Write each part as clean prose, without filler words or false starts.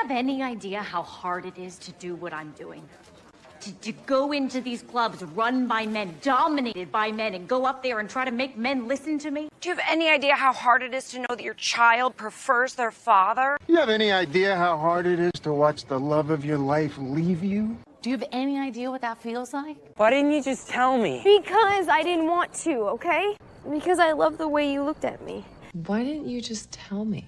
have any idea how hard it is to do what I'm doing? To go into these clubs run by men, dominated by men, and go up there and try to make men listen to me? Do you have any idea how hard it is to know that your child prefers their father? You have any idea how hard it is to watch the love of your life leave you? Do you have any idea what that feels like? Why didn't you just tell me? Because I didn't want to, okay? Because I love the way you looked at me. Why didn't you just tell me?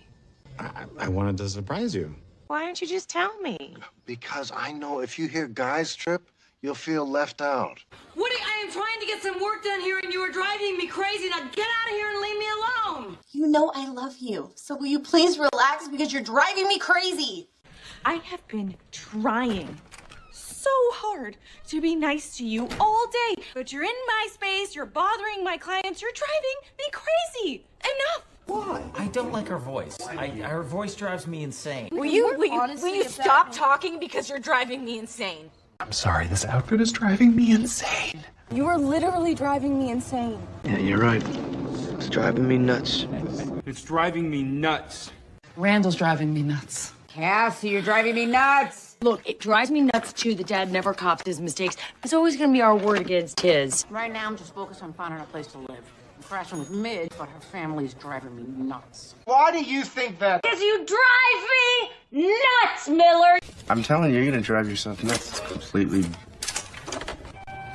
I wanted to surprise you. Why didn't you just tell me? Because I know if you hear guys trip, you'll feel left out. Woody, I am trying to get some work done here and you are driving me crazy. Now get out of here and leave me alone. You know I love you, so will you please relax because you're driving me crazy? I have been trying so hard to be nice to you all day, but you're in my space, you're bothering my clients, you're driving me crazy. Enough. Why? I don't like her voice. Her voice drives me insane. Will you stop talking because you're driving me insane? I'm sorry, this outfit is driving me insane. You are literally driving me insane. Yeah, you're right. It's driving me nuts. It's driving me nuts. Randall's driving me nuts. Cassie, you're driving me nuts. Look, it drives me nuts, too, that Dad never copped his mistakes. It's always going to be our word against his. Right now, I'm just focused on finding a place to live. I'm crashing with Midge, but her family's driving me nuts. Why do you think that? Because you drive me nuts, Miller. I'm telling you, you're gonna drive yourself nuts. It's completely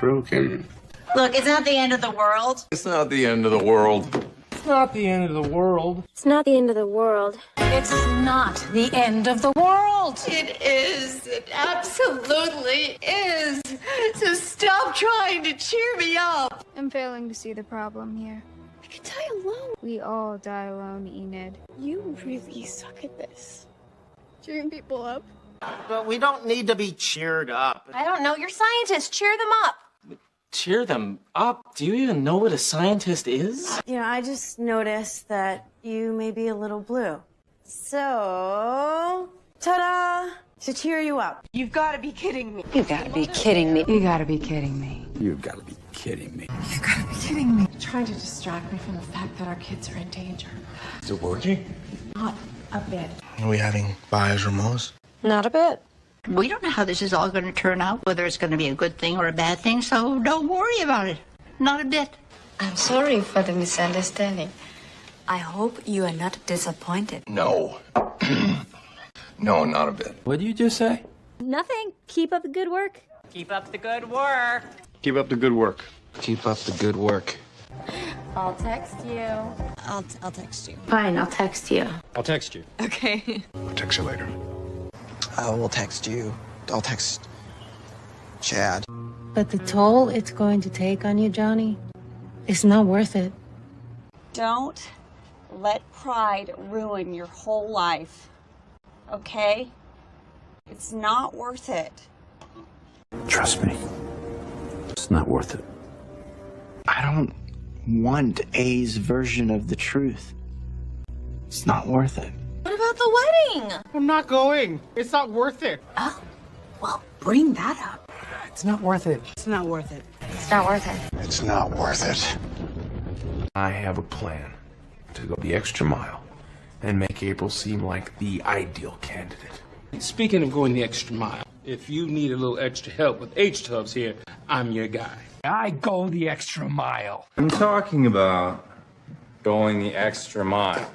broken. Look, it's not the end of the world. It's not the end of the world. It's not the end of the world. It's not the end of the world. It's not the end of the world. It is. It absolutely is. So stop trying to cheer me up. I'm failing to see the problem here. I could die alone. We all die alone, Enid. You really suck at this. Cheering people up. But we don't need to be cheered up. I don't know. You're scientists. Cheer them up. Cheer them up? Do you even know what a scientist is? You know, I just noticed that you may be a little blue. So, ta-da! To cheer you up. You've got to be kidding me. You gotta be kidding me. You gotta be kidding me. You've got to be kidding me. You gotta be kidding me. Trying to distract me from the fact that our kids are in danger. Is it working? Not a bit. Are we having buyer's remorse? Not a bit. We don't know how this is all going to turn out, whether it's going to be a good thing or a bad thing, so don't worry about it. Not a bit. I'm sorry for the misunderstanding. I hope you are not disappointed. No. No, not a bit. What did you just say? Nothing. Keep up the good work. Keep up the good work. Keep up the good work. Keep up the good work. I'll text you. I'll text you. Fine, I'll text you. I'll text you. Okay. I'll text you later. I will text you. I'll text Chad. But the toll it's going to take on you, Johnny, it's not worth it. Don't let pride ruin your whole life. Okay? It's not worth it. Trust me. It's not worth it. I don't want A's version of the truth. It's not worth it. What about the wedding? I'm not going. It's not worth it. Oh, well, bring that up. It's not worth it. It's not worth it. It's not worth it. It's not worth it. I have a plan to go the extra mile and make April seem like the ideal candidate. Speaking of going the extra mile, if you need a little extra help with H-tubs here, I'm your guy. I go the extra mile. I'm talking about going the extra mile.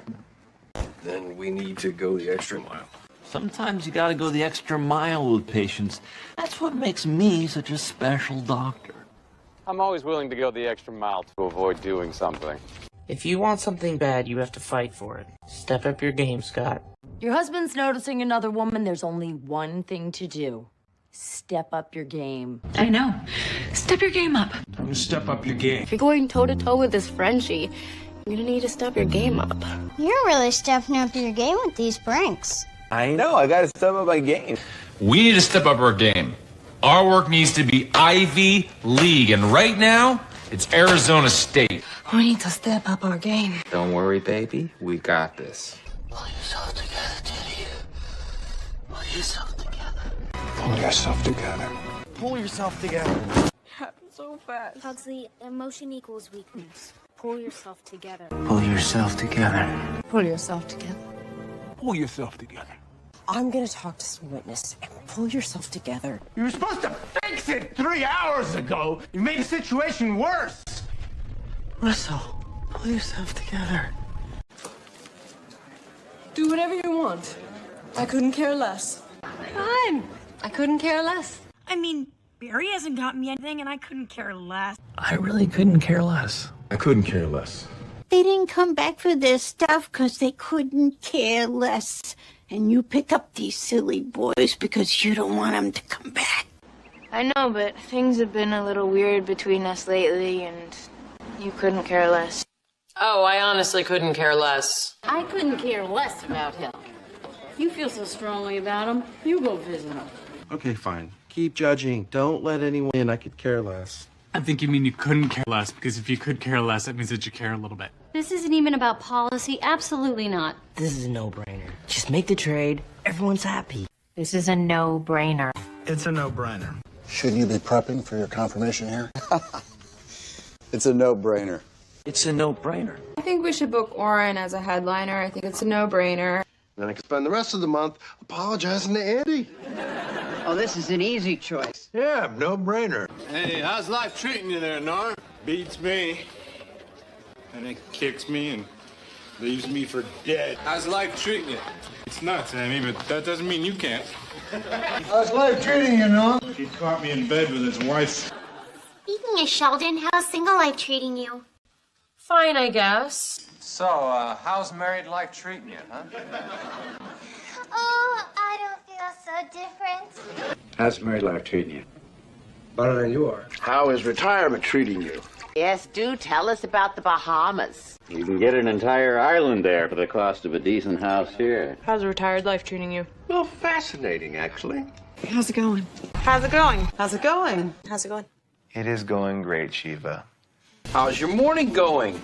Then we need to go the extra mile. Sometimes you gotta go the extra mile with patients. That's what makes me such a special doctor. I'm always willing to go the extra mile to avoid doing something. If you want something bad, you have to fight for it. Step up your game, Scott. Your husband's noticing another woman. There's only one thing to do. Step up your game. I know. Step your game up. Time to step up your game. If you're going toe-to-toe with this Frenchie, you're gonna need to step your game up. You're really stepping up your game with these pranks. I know, I gotta step up my game. We need to step up our game. Our work needs to be Ivy League, and right now, it's Arizona State. We need to step up our game. Don't worry, baby. We got this. Pull yourself together, Teddy. Pull yourself together. Pull yourself together. Pull yourself together. Happened so fast. Pugsley, emotion equals weakness. Pull yourself together. Pull yourself together. Pull yourself together. Pull yourself together. I'm gonna talk to some witnesses and pull yourself together. You were supposed to fix it 3 hours ago. You made the situation worse. Russell, pull yourself together. Do whatever you want. I couldn't care less. Fine. I couldn't care less. I mean, Barry hasn't gotten me anything, and I couldn't care less. I really couldn't care less. I couldn't care less. They didn't come back for their stuff because they couldn't care less. And you pick up these silly boys because you don't want them to come back. I know, but things have been a little weird between us lately, and you couldn't care less. Oh, I honestly couldn't care less. I couldn't care less about him. You feel so strongly about him, you go visit him. Okay, fine. Keep judging. Don't let anyone in. I could care less. I think you mean you couldn't care less, because if you could care less, that means that you care a little bit. This isn't even about policy. Absolutely not. This is a no-brainer. Just make the trade. Everyone's happy. This is a no-brainer. It's a no-brainer. Shouldn't you be prepping for your confirmation here? It's a no-brainer. It's a no-brainer. I think we should book Oren as a headliner. I think it's a no-brainer. Then I can spend the rest of the month apologizing to Andy. Oh, this is an easy choice. Yeah, no-brainer. Hey, how's life treating you there, Nor? Beats me. And it kicks me and leaves me for dead. How's life treating you? It's nuts, Amy, but that doesn't mean you can't. How's life treating you, Nor? He caught me in bed with his wife. Speaking of Sheldon, how's single life treating you? Fine, I guess. So, how's married life treating you, huh? Oh, I don't feel so different. How's married life treating you? Better than you are. How is retirement treating you? Yes, do tell us about the Bahamas. You can get an entire island there for the cost of a decent house here. How's retired life treating you? Well, fascinating, actually. How's it going? How's it going? How's it going? How's it going? It is going great, Shiva. How's your morning going?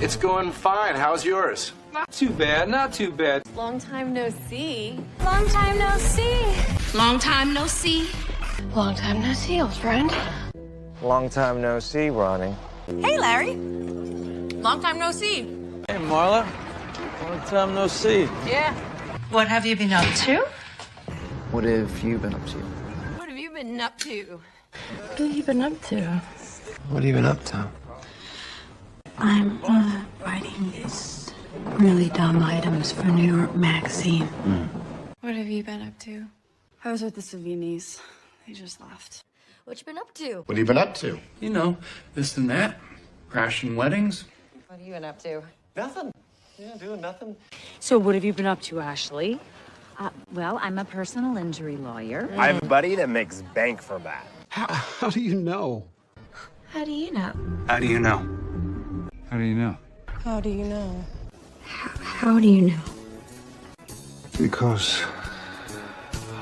It's going fine. How's yours? Not too bad, not too bad. Long time no see. Long time no see. Long time no see. Long time no see, old friend. Long time no see, Ronnie. Hey, Larry. Long time no see. Hey, Marla. Long time no see. Yeah. What have you been up to? What have you been up to? What have you been up to? What have you been up to? What have you been up to? I'm writing these really dumb items for New York Magazine. What have you been up to? I was with the Savinis. They just left. What you been up to? What have you been up to? You know, this and that. Crashing weddings. What have you been up to? Nothing. Yeah, doing nothing. So what have you been up to, Ashley? Well, I'm a personal injury lawyer. I have a buddy that makes bank from that. How do you know? How do you know? How do you know? How do you know? How do you know? How do you know? Because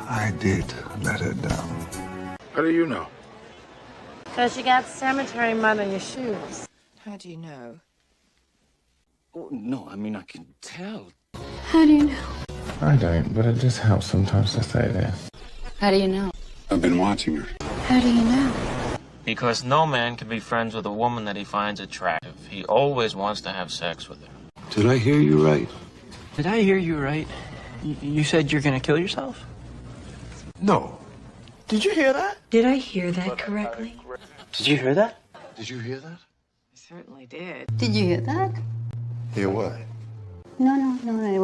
I did let her down. How do you know? Because you got cemetery mud on your shoes. How do you know? Oh, no, I mean, I can tell. How do you know? I don't, but it just helps sometimes to say that. How do you know? I've been watching her. How do you know? Because no man can be friends with a woman that he finds attractive. He always wants to have sex with her. Did I hear you right? Did I hear you right? You said you're gonna kill yourself? No. Did you hear that? Did I hear that correctly? Did you hear that? Did you hear that? I certainly did. Did you hear that? Hear what? No, it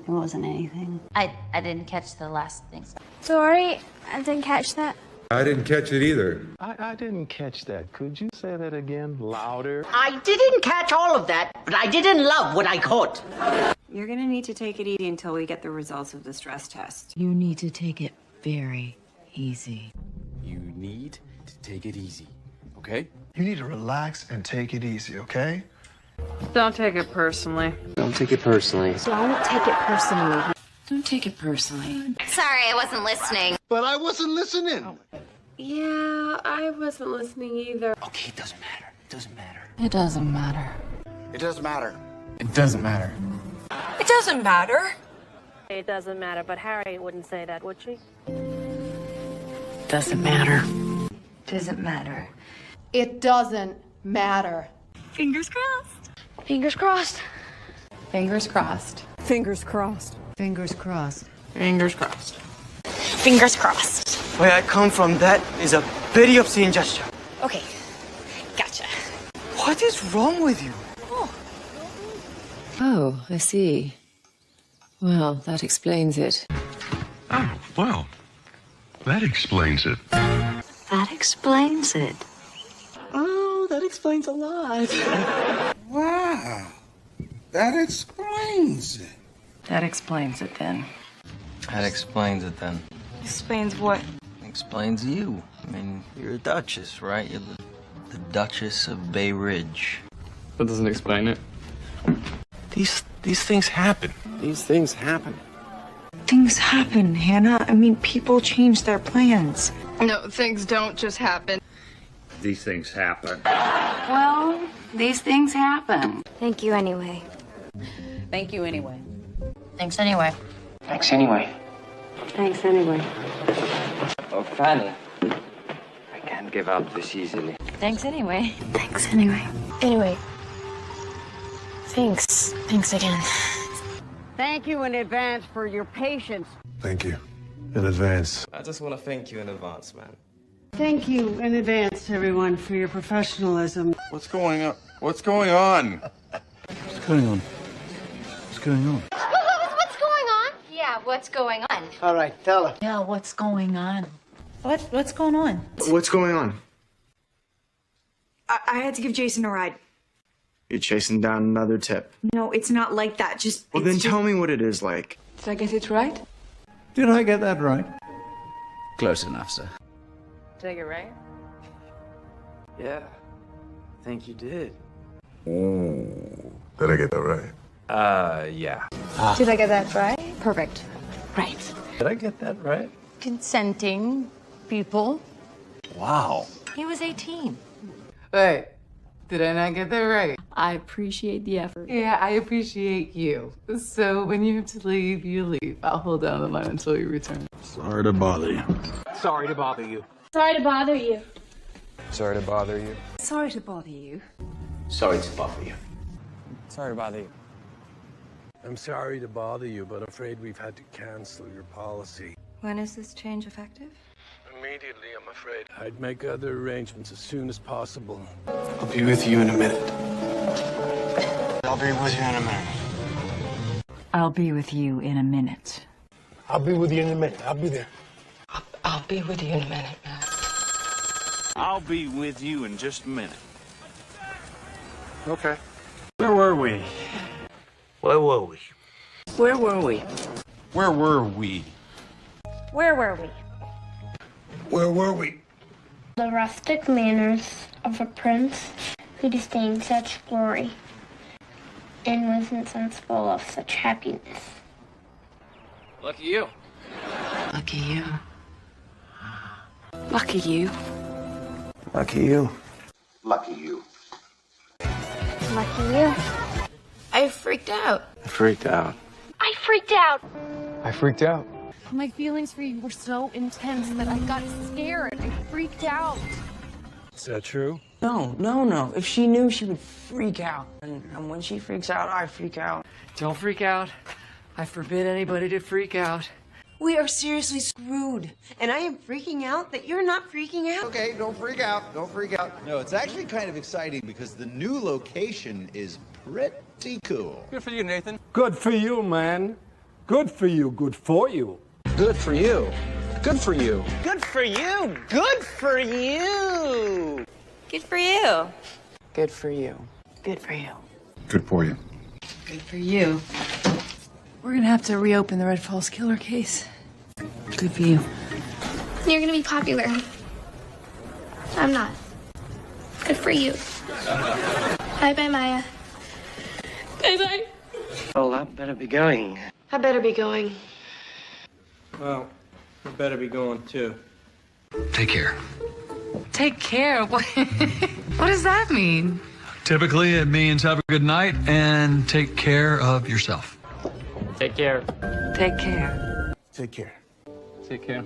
wasn't anything. I didn't catch the last thing. Sorry, I didn't catch that. I didn't catch it either. I didn't catch that. Could you say that again, louder? I didn't catch all of that, but I didn't love what I caught. You're gonna need to take it easy until we get the results of the stress test. You need to take it very easy. You need to take it easy, okay? You need to relax and take it easy, okay? Don't take it personally. Don't take it personally. Don't take it personally. Don't take it personally. Sorry, I wasn't listening. But I wasn't listening. Yeah, I wasn't listening either. Okay, it doesn't matter. It doesn't matter. It doesn't matter. It doesn't matter. It doesn't matter. It doesn't matter. It doesn't matter, but Harry wouldn't say that, would she? Doesn't matter. Doesn't matter. It doesn't matter. Fingers crossed. Fingers crossed. Fingers crossed. Fingers crossed. Fingers crossed. Fingers crossed. Fingers crossed. Where I come from, that is a very obscene gesture. Okay, gotcha. What is wrong with you? Oh, I see. Well, that explains it. Oh, well, that explains it. That explains it. Oh, that explains a lot. Wow. That explains it. That explains it then. That explains it then. Explains what? Explains you. I mean, you're a duchess, right? You're the Duchess of Bay Ridge. That doesn't explain it. These things happen. These things happen. Things happen, Hannah. I mean, people change their plans. No, things don't just happen. These things happen. Well, these things happen. Thank you anyway. Thank you anyway. Thanks anyway. Thanks anyway. Thanks anyway. Oh, Fanny. I can't give up this easily. Thanks anyway. Thanks anyway. Anyway. Thanks. Thanks again. Thank you in advance for your patience. Thank you. In advance. I just want to thank you in advance, man. Thank you in advance, everyone, for your professionalism. What's going on? What's going on? What's going on? What's going on? What's going on? Yeah, what's going on? All right, tell her. Yeah, what's going on? What's going on? What's going on? I had to give Jason a ride. You're chasing down another tip. No, it's not like that. Just. Well, then tell me what it is like. Did I get it right? Did I get that right? Close enough, sir. Did I get it right? Yeah. I think you did. Ooh. Did I get that right? Yeah. Did I get that right? Perfect. Right. Did I get that right? Consenting people. Wow. He was 18. Wait, did I not get that right? I appreciate the effort. Yeah, I appreciate you. So when you have to leave, you leave. I'll hold down the line until you return. Sorry to bother you. Sorry to bother you. Sorry to bother you. Sorry to bother you. Sorry to bother you. Sorry to bother you. Sorry to bother you. I'm sorry to bother you, but afraid we've had to cancel your policy. When is this change effective? Immediately, I'm afraid. I'd make other arrangements as soon as possible. I'll be with you in a minute. I'll be with you in a minute. I'll be with you in a minute. I'll be with you in a minute. I'll be there. I'll be with you in a minute, Matt. I'll be with you in just a minute. Okay. Where were we? Where were we? Where were we? Where were we? Where were we? Where were we? The rustic manners of a prince who disdained such glory and was insensible of such happiness. Lucky you. Lucky you. Lucky you. Lucky you. Lucky you. Lucky you. I freaked out. I freaked out. I freaked out. I freaked out. My feelings for you were so intense that I got scared. I freaked out. Is that true? No. If she knew, she would freak out. And when she freaks out, I freak out. Don't freak out. I forbid anybody to freak out. We are seriously screwed. And I am freaking out that you're not freaking out. Okay, don't freak out. Don't freak out. No, it's actually kind of exciting because the new location is pretty cool. Good for you, Nathan. Good for you, man. Good for you. Good for you. Good for you. Good for you. Good for you. Good for you. Good for you. Good for you. Good for you. Good for you. Good for you. We're gonna have to reopen the Red Falls killer case. Good for you. You're gonna be popular. I'm not. Good for you. Bye-bye, Maya. Bye-bye. Well, I better be going. I better be going. Well, you better be going too. Take care. Take care? What does that mean? Typically, it means have a good night and take care of yourself. Take care. Take care. Take care. Take care.